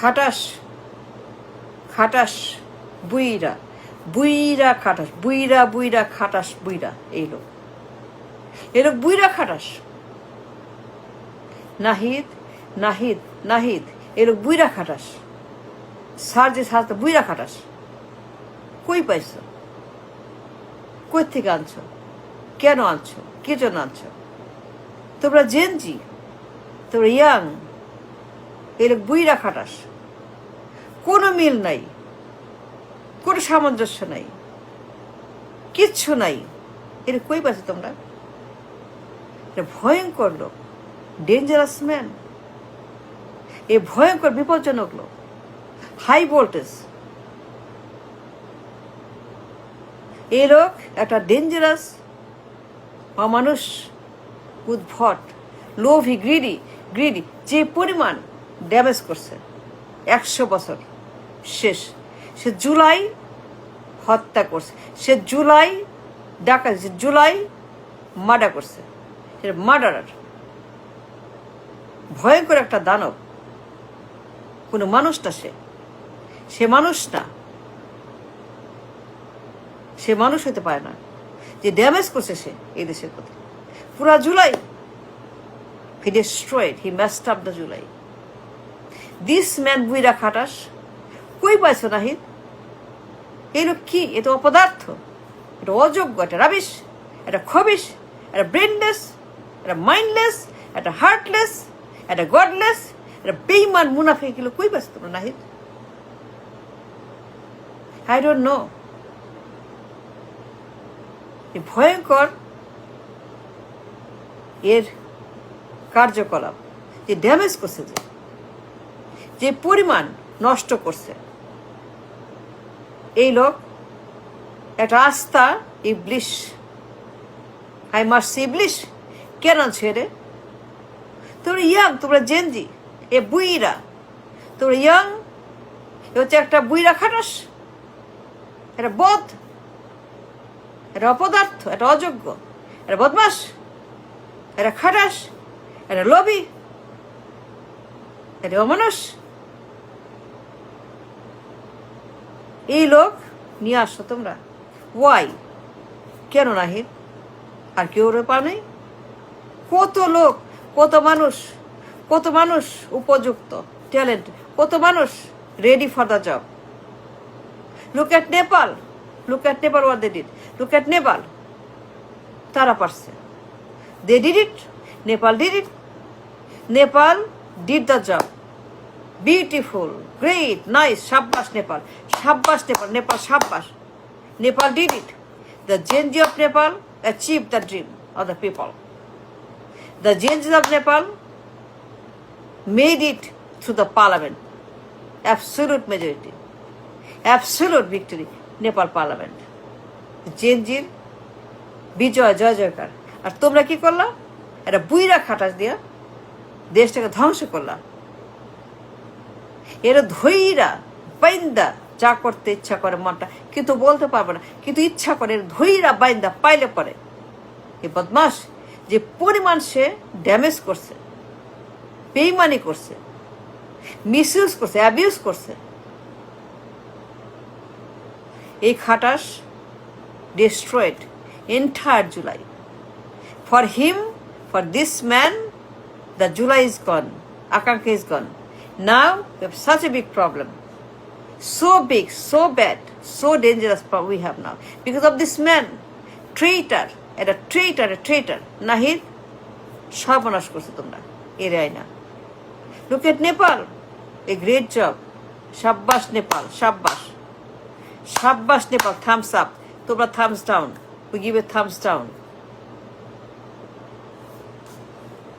খাটাস খাটাস বুইরা বুইরা খাটাস বুইরা বুইরা খাটাস বুইরা এই লোক বুইরা খাটাস নাহিদ নাহিদ নাহিদ এই লোক বুইরা খাটাস সার্জে সারতে বুইরা খাটাস কই পাইছ কই থেকে আনছো কেন আনছো কে জন্য আনছো তোমরা জেনজি তোমরা ইয়াং এই লোক বুইরা খাটাস কোনো মিল নাই কোনো সামঞ্জস্য নাই কিচ্ছু নাই এটা কই পাচ্ছ তোমরা এটা ভয়ঙ্কর লোক ডেঞ্জারাস ম্যান এ ভয়ঙ্কর বিপজ্জনক লোক হাই ভোল্টেজ এই লোক একটা ডেঞ্জারাস অমানুষ উদ্ভট লোভী গ্রিডি গ্রিডি যে পরিমাণ ড্যামেজ করছে 100 বছর শেষ সে জুলাই হত্যা করছে সে জুলাই ডাকাতি সে জুলাই মার্ডার করছে সে মার্ডারার ভয়ঙ্কর একটা দানব কোনো মানুষ না সে মানুষ না সে মানুষ হতে পারে না যে ড্যামেজ করছে সে এই দেশের প্রতি পুরা July he destroyed he messed up the July this man বুইরা খাটাস কই পাইছো নাহিদ এই লোক কি এ তো অপদার্থ এটা অযোগ্য এটা রাবিশ এটা খবিশ এটা ব্রেনলেস এটা মাইন্ডলেস এটা হার্টলেস এটা গডলেস এটা বেইমান মুনাফে এগুলো কই পাইছো তোমরা নাহিদ আই ডোন্ট নো এই ভয়ঙ্কর এর কার্যকলাপ যে ড্যামেজ করছে যে পরিমাণ নষ্ট করছে এই লোক একটা আস্থা ইবলিশ আই মাস্ট ইবলিশ কেন ছেড়ে তোমরা ইয়াং তোমরা জেনজি এ বুইরা তোমরা ইয়াং এ হচ্ছে একটা বুইরা খাটাস এটা বদ এটা অপদার্থ এটা অযোগ্য এটা বদমাস এটা খাটাস এটা লোভী এটা অমানুষ এই লোক নিয়ে আসো তোমরা ওয়াই কেন নাহিদ আর কেউ পা নেই কত লোক কত মানুষ উপযুক্ত ট্যালেন্ট কত মানুষ ready for the job look at Nepal what they did look at Nepal তারা পারছে they did it Nepal did the job beautiful great nice shabash Nepal shabash Nepal did it the Genji of Nepal achieved the dream of the people the Genji of Nepal made it through the parliament absolute majority absolute victory Nepal parliament জেনজির বিজয় জয় জয়কার আর তোমরা কি করলা এটা বুইরা খাটাস দিয়া দেশটাকে ধ্বংস করলা এরা ধৈরা বাইন্দা যা করতে ইচ্ছা করে মনটা কিন্তু বলতে পারবে না কিন্তু ইচ্ছা করে ধৈরা বাইন্দা পাইলে পরে এই বদমাস যে পরিমাণ সে ড্যামেজ করছে বেইমানি করছে মিসইউজ করছে অ্যাবিউজ করছে এই খাটাস destroyed entire July. For him, for this man, the July is gone. Akanka is gone. Now we have such a big problem. So big, so bad, so dangerous problem we have now. Because of this man, traitor, a traitor. Nahid, সর্বনাশ করছে তোমরা এরাই না Look at Nepal. A great job. Shabash Nepal. Shabash Nepal. Thumbs up. Tobra thumbs down. We give a thumbs down.